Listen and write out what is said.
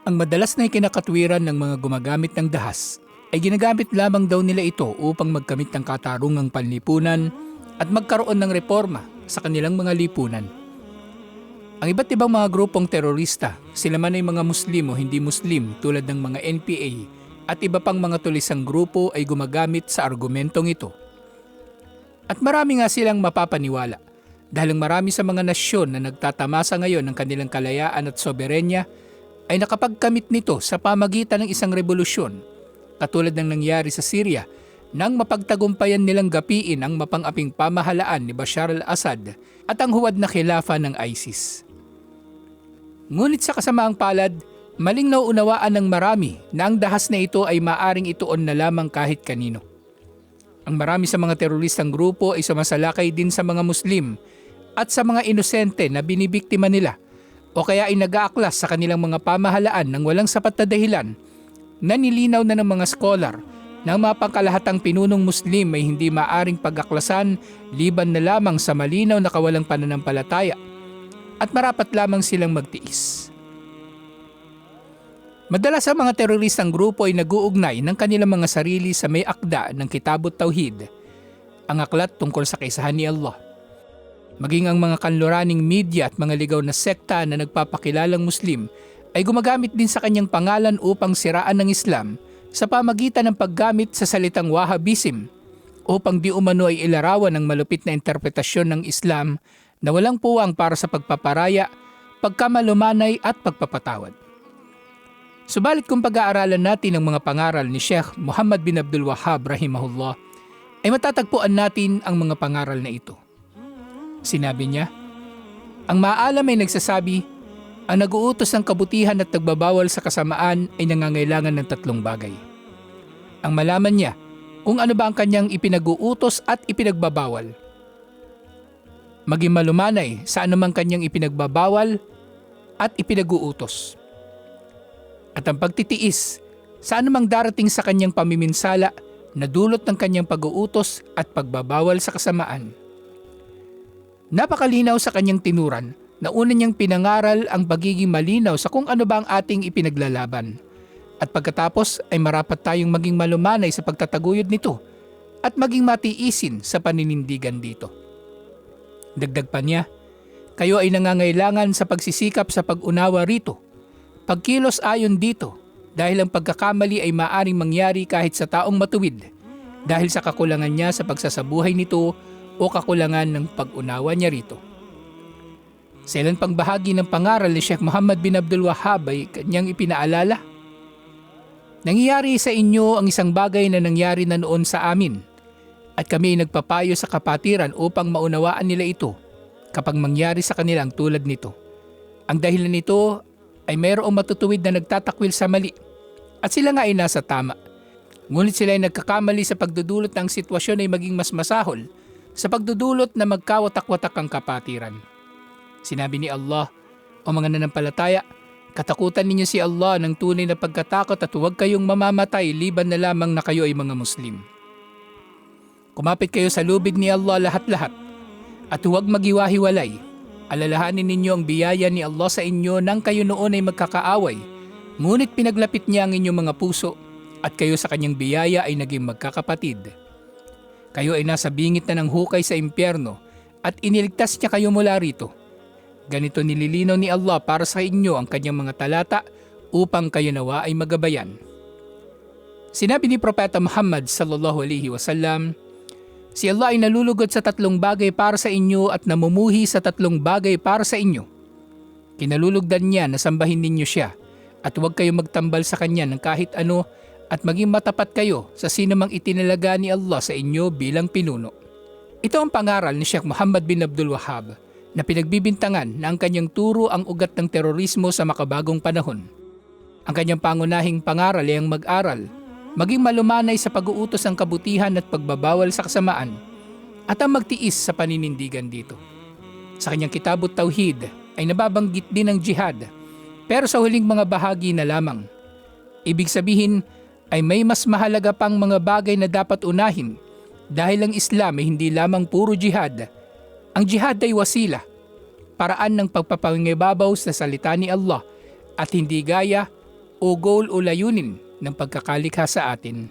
Ang madalas na ikinakatwiran ng mga gumagamit ng dahas ay ginagamit lamang daw nila ito upang magkamit ng katarungang panlipunan at magkaroon ng reforma sa kanilang mga lipunan. Ang iba't ibang mga grupong terorista, sila man ay mga Muslim o hindi Muslim tulad ng mga NPA at iba pang mga tulisang grupo ay gumagamit sa argumentong ito. At marami nga silang mapapaniwala dahil marami sa mga nasyon na nagtatamasa ngayon ng kanilang kalayaan at soberenya ay nakapagkamit nito sa pamagitan ng isang revolusyon katulad ng nangyari sa Syria nang mapagtagumpayan nilang gapiin ang mapang-aping pamahalaan ni Bashar al-Assad at ang huwad na khilafa ng ISIS. Ngunit sa kasamaang palad, maling nauunawaan ng marami na ang dahas na ito ay maaring ituon na lamang kahit kanino. Ang marami sa mga teroristang grupo ay sumasalakay din sa mga Muslim at sa mga inosente na binibiktima nila o kaya ay nag-aaklas sa kanilang mga pamahalaan ng walang sapat na dahilan na nilinaw na ng mga scholar na ang mapangkalahatang pinunong Muslim ay hindi maaring pag-aklasan liban na lamang sa malinaw na kawalang pananampalataya at marapat lamang silang magtiis. Madalas ang mga teroristang grupo ay nag-uugnay ng kanilang mga sarili sa may akda ng Kitabut Tauhid, ang aklat tungkol sa kaisahan ni Allah. Maging ang mga kanluraning media at mga ligaw na sekta na nagpapakilalang Muslim ay gumagamit din sa kanyang pangalan upang siraan ng Islam sa pamagitan ng paggamit sa salitang Wahhabism upang di umano ay ilarawan ng malupit na interpretasyon ng Islam na walang puwang para sa pagpaparaya, pagkamalumanay at pagpapatawad. Subalit kung pag-aaralan natin ang mga pangaral ni Sheikh Muhammad bin Abdul Wahhab rahimahullah, ay matatagpuan natin ang mga pangaral na ito. Sinabi niya, ang maalam ay nagsasabi, ang nag-uutos ng kabutihan at nagbabawal sa kasamaan ay nangangailangan ng tatlong bagay. Ang malaman niya kung ano ba ang kanyang ipinag-uutos at ipinagbabawal. Maging malumanay sa anumang kanyang ipinagbabawal at ipinag-uutos. At ang pagtitiis sa anumang darating sa kanyang pamiminsala na dulot ng kanyang pag-uutos at pagbabawal sa kasamaan. Napakalinaw sa kanyang tinuran na una niyang pinangaral ang pagiging malinaw sa kung ano ba ang ating ipinaglalaban. At pagkatapos ay marapat tayong maging malumanay sa pagtataguyod nito at maging matiisin sa paninindigan dito. Dagdag pa niya, kayo ay nangangailangan sa pagsisikap sa pag-unawa rito, pagkilos ayon dito dahil ang pagkakamali ay maaring mangyari kahit sa taong matuwid dahil sa kakulangan niya sa pagsasabuhay nito o kakulangan ng pag-unawa niya rito. Sa ilan pang bahagi ng pangaral ni Sheikh Muhammad bin Abdul Wahhab ay kanyang ipinaalala, nangyayari sa inyo ang isang bagay na nangyari na noon sa amin at kami ay nagpapayo sa kapatiran upang maunawaan nila ito kapag mangyari sa kanila ang tulad nito. Ang dahilan nito ay mayroong matutuwid na nagtatakwil sa mali at sila nga ay nasa tama. Ngunit sila ay nagkakamali sa pagdudulot ng sitwasyon ay maging mas masahol sa pagdudulot na magkawatak-watak ang kapatiran. Sinabi ni Allah, o mga nanampalataya, katakutan ninyo si Allah ng tunay na pagkatakot at huwag kayong mamamatay liban na lamang na kayo ay mga Muslim. Kumapit kayo sa lubid ni Allah lahat-lahat at huwag maghiwa-hiwalay. Alalahanin ninyo ang biyaya ni Allah sa inyo nang kayo noon ay magkakaaway, ngunit pinaglapit niya ang inyong mga puso at kayo sa kanyang biyaya ay naging magkakapatid. Kayo ay nasa bingit na ng hukay sa impyerno at iniligtas niya kayo mula rito. Ganito nililinaw ni Allah para sa inyo ang kanyang mga talata upang kayo nawa ay magabayan. Sinabi ni Propeta Muhammad sallallahu alaihi wasallam, si Allah ay nalulugod sa tatlong bagay para sa inyo at namumuhi sa tatlong bagay para sa inyo. Kinalulugdan niya na sambahin ninyo siya at huwag kayong magtambal sa kanya ng kahit ano at maging matapat kayo sa sinumang itinalaga ni Allah sa inyo bilang pinuno. Ito ang pangaral ni Sheikh Muhammad bin Abdul Wahhab na pinagbibintangan na ang kanyang turo ang ugat ng terorismo sa makabagong panahon. Ang kanyang pangunahing pangaral ay ang mag-aral, maging malumanay sa pag-uutos ng kabutihan at pagbabawal sa kasamaan, at ang magtiis sa paninindigan dito. Sa kanyang Kitabut Tauhid ay nababanggit din ang jihad, pero sa huling mga bahagi na lamang. Ibig sabihin ay may mas mahalaga pang mga bagay na dapat unahin dahil ang Islam ay hindi lamang puro jihad. Ang jihad ay wasila, paraan ng pagpapangibabaw sa salita ni Allah at hindi gaya o goal o layunin ng pagkakalikha sa atin.